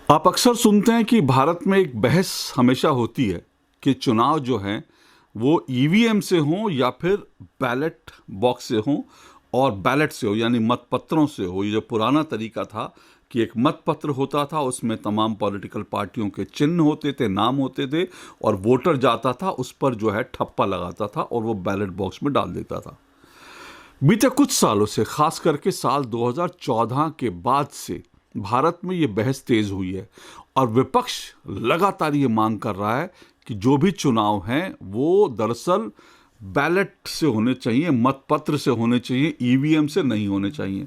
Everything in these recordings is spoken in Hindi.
आप अक्सर सुनते हैं कि भारत में एक बहस हमेशा होती है कि चुनाव जो हैं वो ईवीएम से हों या फिर बैलेट बॉक्स से हों और बैलेट से हो यानी मतपत्रों से हो। ये जो पुराना तरीका था कि एक मतपत्र होता था, उसमें तमाम पॉलिटिकल पार्टियों के चिन्ह होते थे, नाम होते थे और वोटर जाता था, उस पर जो है ठप्पा लगाता था और वो बैलेट बॉक्स में डाल देता था। बीते कुछ सालों से, खास करके साल 2014 के बाद से भारत में ये बहस तेज हुई है और विपक्ष लगातार ये मांग कर रहा है कि जो भी चुनाव हैं वो दरअसल बैलेट से होने चाहिए, मतपत्र से होने चाहिए, ईवीएम से नहीं होने चाहिए।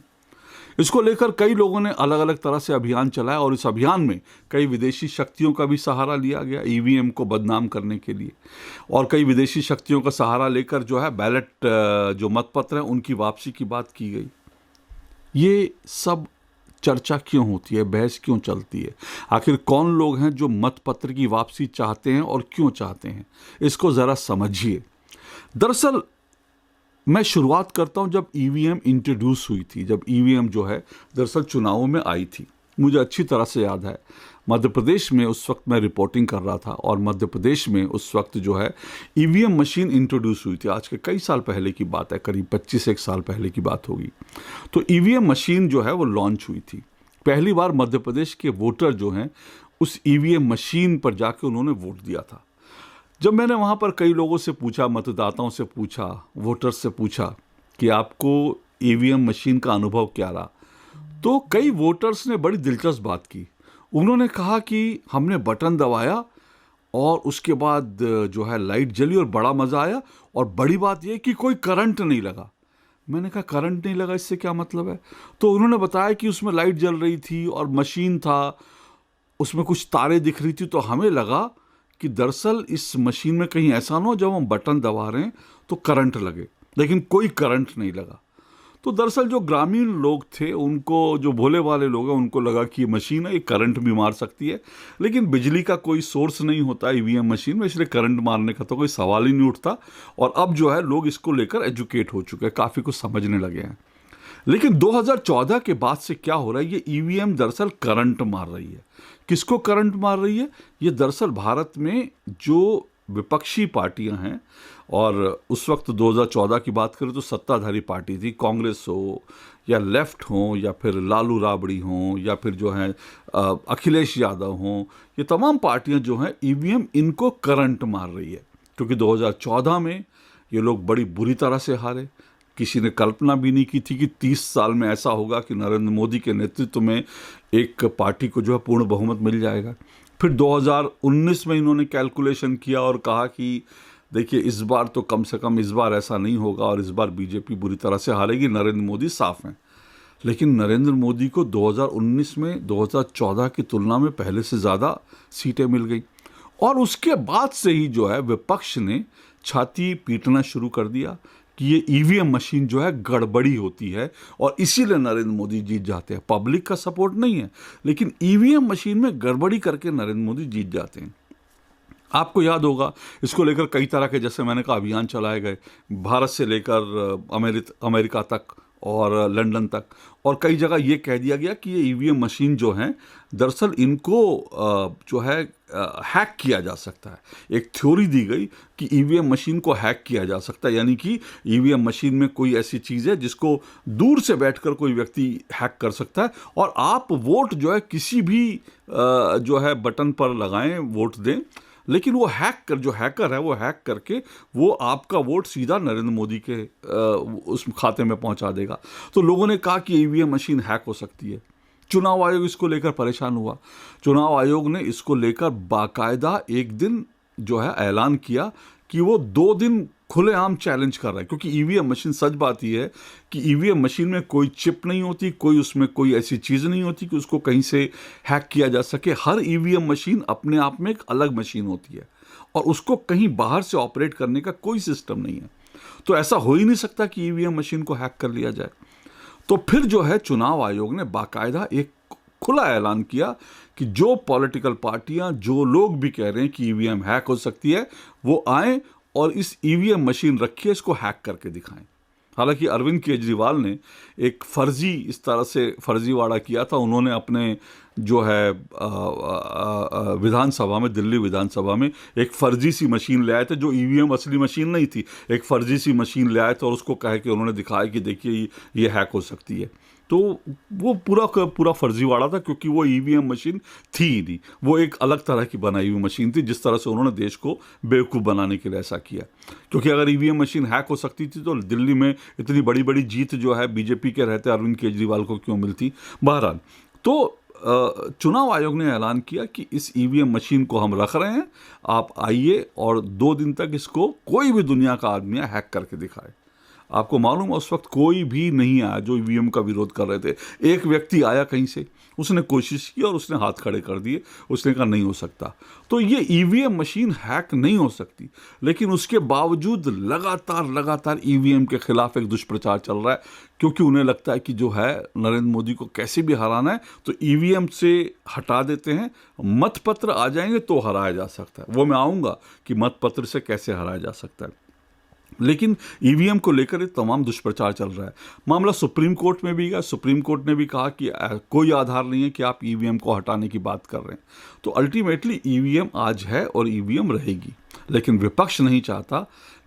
इसको लेकर कई लोगों ने अलग अलग तरह से अभियान चलाया और इस अभियान में कई विदेशी शक्तियों का भी सहारा लिया गया ईवीएम को बदनाम करने के लिए, और कई विदेशी शक्तियों का सहारा लेकर जो है बैलेट जो मतपत्र हैं उनकी वापसी की बात की गई। ये सब चर्चा क्यों होती है, बहस क्यों चलती है? आखिर कौन लोग हैं जो मतपत्र की वापसी चाहते हैं और क्यों चाहते हैं? इसको ज़रा समझिए। दरअसल मैं शुरुआत करता हूं जब ईवीएम इंट्रोड्यूस हुई थी, जब ईवीएम जो है दरअसल चुनावों में आई थी। मुझे अच्छी तरह से याद है, मध्य प्रदेश में उस वक्त मैं रिपोर्टिंग कर रहा था और मध्य प्रदेश में उस वक्त जो है ईवीएम मशीन इंट्रोड्यूस हुई थी। आज के कई साल पहले की बात है, करीब 25 साल पहले की बात होगी। तो ईवीएम मशीन जो है वो लॉन्च हुई थी। पहली बार मध्य प्रदेश के वोटर जो हैं उस ईवीएम मशीन पर जाके उन्होंने वोट दिया था। जब मैंने वहाँ पर कई लोगों से पूछा, मतदाताओं से पूछा, वोटर्स से पूछा कि आपको ईवीएम मशीन का अनुभव क्या रहा, तो कई वोटर्स ने बड़ी दिलचस्प बात की। उन्होंने कहा कि हमने बटन दबाया और उसके बाद जो है लाइट जली और बड़ा मज़ा आया, और बड़ी बात यह कि कोई करंट नहीं लगा। मैंने कहा करंट नहीं लगा, इससे क्या मतलब है? तो उन्होंने बताया कि उसमें लाइट जल रही थी और मशीन था, उसमें कुछ तारे दिख रही थी, तो हमें लगा कि दरअसल इस मशीन में कहीं ऐसा ना हो जब हम बटन दबा रहे हैं तो करंट लगे, लेकिन कोई करंट नहीं लगा। तो दरअसल जो ग्रामीण लोग थे, उनको, जो भोले वाले लोग हैं, उनको लगा कि ये मशीन है, ये करंट भी मार सकती है, लेकिन बिजली का कोई सोर्स नहीं होता ईवीएम मशीन में, इसलिए करंट मारने का तो कोई सवाल ही नहीं उठता। और अब जो है लोग इसको लेकर एजुकेट हो चुके हैं, काफ़ी कुछ समझने लगे हैं। लेकिन 2014 के बाद से क्या हो रहा है, ये ईवीएम दरअसल करंट मार रही है। किसको करंट मार रही है? ये दरअसल भारत में जो विपक्षी पार्टियां हैं, और उस वक्त 2014 की बात करें तो सत्ताधारी पार्टी थी, कांग्रेस हो या लेफ्ट हो या फिर लालू राबड़ी हो या फिर जो है अखिलेश यादव हो, ये तमाम पार्टियां जो हैं ईवीएम इनको करंट मार रही है। क्योंकि 2014 में ये लोग बड़ी बुरी तरह से हारे। किसी ने कल्पना भी नहीं की थी कि 30 साल में ऐसा होगा कि नरेंद्र मोदी के नेतृत्व में एक पार्टी को जो है पूर्ण बहुमत मिल जाएगा। फिर 2019 में इन्होंने कैलकुलेशन किया और कहा कि देखिए इस बार तो कम से कम इस बार ऐसा नहीं होगा और इस बार बीजेपी बुरी तरह से हारेगी, नरेंद्र मोदी साफ हैं। लेकिन नरेंद्र मोदी को 2019 में 2014 की तुलना में पहले से ज़्यादा सीटें मिल गई, और उसके बाद से ही जो है विपक्ष ने छाती पीटना शुरू कर दिया कि ये ईवीएम मशीन जो है गड़बड़ी होती है और इसीलिए नरेंद्र मोदी जीत जाते हैं। पब्लिक का सपोर्ट नहीं है, लेकिन ईवीएम मशीन में गड़बड़ी करके नरेंद्र मोदी जीत जाते हैं। आपको याद होगा, इसको लेकर कई तरह के, जैसे मैंने कहा, अभियान चलाए गए, भारत से लेकर अमेरिका तक और लंदन तक, और कई जगह ये कह दिया गया कि ये ईवीएम मशीन जो हैं दरअसल इनको जो है हैक किया जा सकता है। एक थ्योरी दी गई कि ईवीएम मशीन को हैक किया जा सकता है, यानी कि ईवीएम मशीन में कोई ऐसी चीज़ है जिसको दूर से बैठकर कोई व्यक्ति हैक कर सकता है, और आप वोट जो है किसी भी जो है बटन पर लगाएं, वोट दें, लेकिन वो जो हैकर है वो हैक करके वो आपका वोट सीधा नरेंद्र मोदी के उस खाते में पहुंचा देगा। तो लोगों ने कहा कि ईवीएम मशीन हैक हो सकती है। चुनाव आयोग इसको लेकर परेशान हुआ। चुनाव आयोग ने इसको लेकर बाकायदा एक दिन जो है ऐलान किया कि वो 2 दिन खुलेआम चैलेंज कर रहा है, क्योंकि ईवीएम मशीन, सच बात यह है कि ईवीएम मशीन में कोई चिप नहीं होती, कोई उसमें कोई ऐसी चीज़ नहीं होती कि उसको कहीं से हैक किया जा सके। हर ईवीएम मशीन अपने आप में एक अलग मशीन होती है और उसको कहीं बाहर से ऑपरेट करने का कोई सिस्टम नहीं है। तो ऐसा हो ही नहीं सकता कि ईवीएम मशीन को हैक कर लिया जाए। तो फिर जो है चुनाव आयोग ने बाकायदा एक खुला ऐलान किया कि जो पॉलिटिकल पार्टियां, जो लोग भी कह रहे हैं कि ईवीएम हैक हो सकती है, वो आएं और इस ईवीएम मशीन रखिए, इसको हैक करके दिखाएं। हालांकि अरविंद केजरीवाल ने एक फर्जी, इस तरह से फर्जीवाड़ा किया था। उन्होंने अपने जो है विधानसभा में, दिल्ली विधानसभा में एक फर्जी सी मशीन ले आए थे, जो ईवीएम असली मशीन नहीं थी, एक फर्जी सी मशीन ले आए थे और उसको कहे कि उन्होंने दिखाया कि देखिए ये हैक हो सकती है। तो वो पूरा का पूरा फर्जीवाड़ा था, क्योंकि वो ईवीएम मशीन थी ही नहीं, वो एक अलग तरह की बनाई हुई मशीन थी, जिस तरह से उन्होंने देश को बेवकूफ़ बनाने के लिए ऐसा किया। क्योंकि अगर ईवीएम मशीन हैक हो सकती थी तो दिल्ली में इतनी बड़ी बड़ी जीत जो है बीजेपी के रहते अरविंद केजरीवाल को क्यों मिलती। बहरहाल, तो चुनाव आयोग ने ऐलान किया कि इस ईवीएम मशीन को हम रख रहे हैं, आप आइए और 2 दिन तक इसको कोई भी दुनिया का आदमी हैक करके दिखाए। आपको मालूम है, उस वक्त कोई भी नहीं आया जो ईवीएम का विरोध कर रहे थे। एक व्यक्ति आया कहीं से, उसने कोशिश की और उसने हाथ खड़े कर दिए, उसने कहा नहीं हो सकता। तो ये ईवीएम मशीन हैक नहीं हो सकती, लेकिन उसके बावजूद लगातार ईवीएम के खिलाफ एक दुष्प्रचार चल रहा है, क्योंकि उन्हें लगता है कि जो है नरेंद्र मोदी को कैसे भी हराना है तो ईवीएम से हटा देते हैं, मतपत्र आ जाएंगे तो हराया जा सकता है। वो मैं आऊँगा कि मतपत्र से कैसे हराया जा सकता है, लेकिन ईवीएम को लेकर तमाम दुष्प्रचार चल रहा है। मामला सुप्रीम कोर्ट में भी गया, सुप्रीम कोर्ट ने भी कहा कि कोई आधार नहीं है कि आप ईवीएम को हटाने की बात कर रहे हैं। तो अल्टीमेटली ईवीएम आज है और ईवीएम रहेगी, लेकिन विपक्ष नहीं चाहता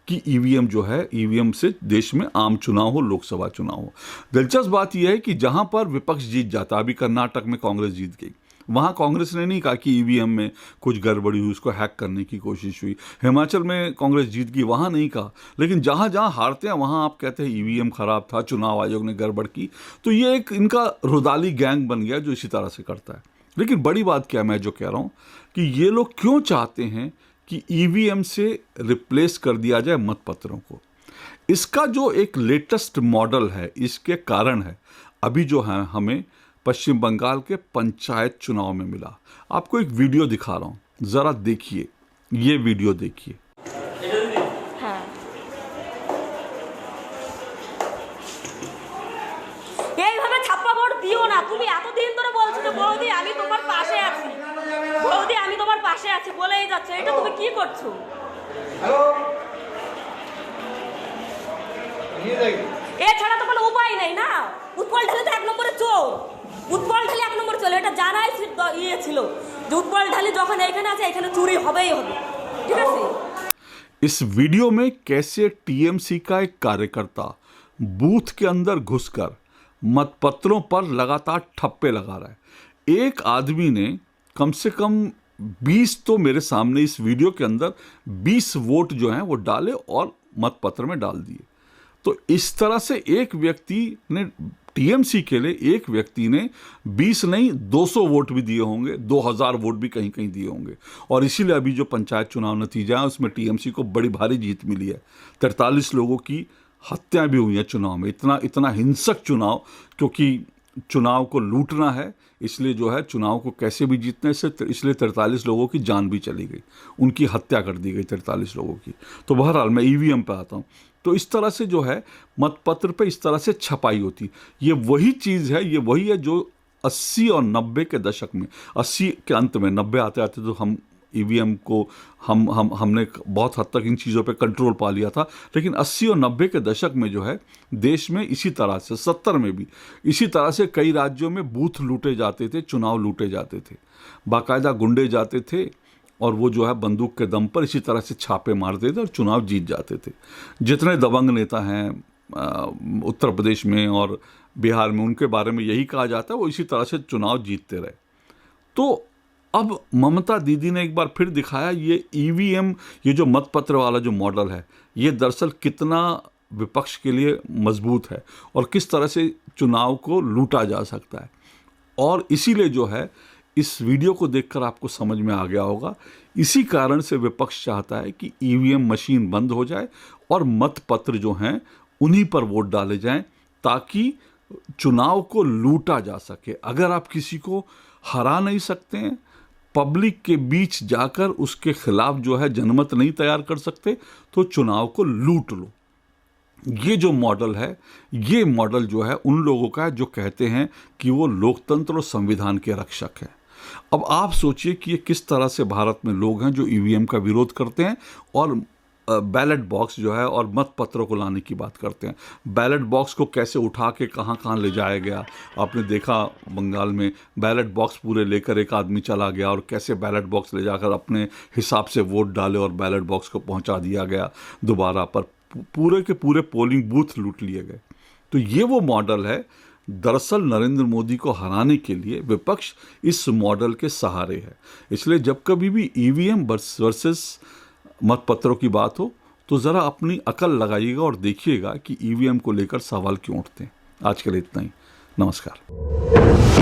कि ईवीएम जो है, ईवीएम से देश में आम चुनाव हो, लोकसभा चुनाव हो। दिलचस्प बात यह है कि जहां पर विपक्ष जीत जाता, अभी कर्नाटक में कांग्रेस जीत गई, वहाँ कांग्रेस ने नहीं कहा कि ईवीएम में कुछ गड़बड़ी हुई, उसको हैक करने की कोशिश हुई। हिमाचल में कांग्रेस जीत गई, वहाँ नहीं कहा। लेकिन जहाँ जहाँ हारते हैं वहाँ आप कहते हैं ईवीएम खराब था, चुनाव आयोग ने गड़बड़ की। तो ये एक इनका रुदाली गैंग बन गया जो इसी तरह से करता है। लेकिन बड़ी बात क्या, मैं जो कह रहा हूँ कि ये लोग क्यों चाहते हैं कि ईवीएम से रिप्लेस कर दिया जाए मतपत्रों को। इसका जो एक लेटेस्ट मॉडल है, इसके कारण है अभी जो है हमें पश्चिम बंगाल के पंचायत चुनाव में मिला। आपको एक वीडियो दिखा रहा हूँ, जरा देखिए, ये वीडियो देखिए। हाँ। এইভাবে ছাপ্পা ভোট দিও না। তুমি এতদিন ধরে বলছো যে বৌদি আমি তোমার পাশে আছি, বৌদি আমি তোমার পাশে আছি বলেই যাচ্ছে, এটা তুমি কি করছো? এছাড়া তো কোনো উপায় নেই না। উৎপল ঢালি তো 1 নম্বরে চোর, উৎপল ঢালি 1 নম্বরে চলে, এটা জানাই ছিল যে উৎপল ঢালি যখন এখানে আছে এখানে চুরি হবেই হবে, ঠিক আছে। इस वीडियो में कैसे टीएमसी का एक कार्यकर्ता बूथ के अंदर घुसकर मतपत्रों पर लगातार ठप्पे लगा रहा है। एक आदमी ने कम से कम 20, तो मेरे सामने इस वीडियो के अंदर 20 वोट जो हैं वो डाले और मतपत्र में डाल दिए। तो इस तरह से एक व्यक्ति ने, टीएमसी के लिए एक व्यक्ति ने 20 नहीं 200 वोट भी दिए होंगे, 2000 वोट भी कहीं कहीं दिए होंगे। और इसीलिए अभी जो पंचायत चुनाव नतीजा है उसमें टीएमसी को बड़ी भारी जीत मिली है। 43 लोगों की हत्या भी हुई है चुनाव में। इतना हिंसक चुनाव, क्योंकि चुनाव को लूटना है, इसलिए जो है चुनाव को कैसे भी जीतने से, इसलिए 43 लोगों की जान भी चली गई, उनकी हत्या कर दी गई 43 लोगों की। तो बहरहाल मैं ईवीएम पे आता हूँ। तो इस तरह से जो है मतपत्र पे इस तरह से छपाई होती, ये वही चीज़ है, ये वही है जो 80 और 90 के दशक में, 80 के अंत में, 90 आते आते तो हम ईवीएम को हमने बहुत हद तक इन चीज़ों पे कंट्रोल पा लिया था। लेकिन 80 और 90 के दशक में जो है देश में इसी तरह से, 70 में भी इसी तरह से कई राज्यों में बूथ लूटे जाते थे, चुनाव लूटे जाते थे, बाकायदा गुंडे जाते थे और वो जो है बंदूक के दम पर इसी तरह से छापे मारते थे और चुनाव जीत जाते थे। जितने दबंग नेता हैं उत्तर प्रदेश में और बिहार में, उनके बारे में यही कहा जाता है, वो इसी तरह से चुनाव जीतते रहे। तो अब ममता दीदी ने एक बार फिर दिखाया ये ईवीएम, ये जो मतपत्र वाला जो मॉडल है, ये दरअसल कितना विपक्ष के लिए मजबूत है और किस तरह से चुनाव को लूटा जा सकता है। और इसीलिए जो है इस वीडियो को देखकर आपको समझ में आ गया होगा, इसी कारण से विपक्ष चाहता है कि ईवीएम मशीन बंद हो जाए और मतपत्र जो हैं उन्हीं पर वोट डाले जाएं, ताकि चुनाव को लूटा जा सके। अगर आप किसी को हरा नहीं सकते हैं, पब्लिक के बीच जाकर उसके खिलाफ जो है जनमत नहीं तैयार कर सकते, तो चुनाव को लूट लो। ये जो मॉडल है, ये मॉडल जो है उन लोगों का है जो कहते हैं कि वो लोकतंत्र और संविधान के रक्षक हैं। अब आप सोचिए कि ये किस तरह से भारत में लोग हैं जो ईवीएम का विरोध करते हैं और बैलेट बॉक्स जो है और मत पत्रों को लाने की बात करते हैं। बैलेट बॉक्स को कैसे उठा के कहाँ कहाँ ले जाया गया, आपने देखा बंगाल में बैलेट बॉक्स पूरे लेकर एक आदमी चला गया और कैसे बैलेट बॉक्स ले जाकर अपने हिसाब से वोट डाले और बैलेट बॉक्स को पहुंचा दिया गया दोबारा, पर पूरे के पूरे पोलिंग बूथ लूट लिए गए। तो ये वो मॉडल है। दरअसल नरेंद्र मोदी को हराने के लिए विपक्ष इस मॉडल के सहारे है। इसलिए जब कभी भी ईवीएम वर्सेस मतपत्रों की बात हो तो ज़रा अपनी अकल लगाइएगा और देखिएगा कि ईवीएम को लेकर सवाल क्यों उठते हैं। आज के लिए इतना ही। नमस्कार।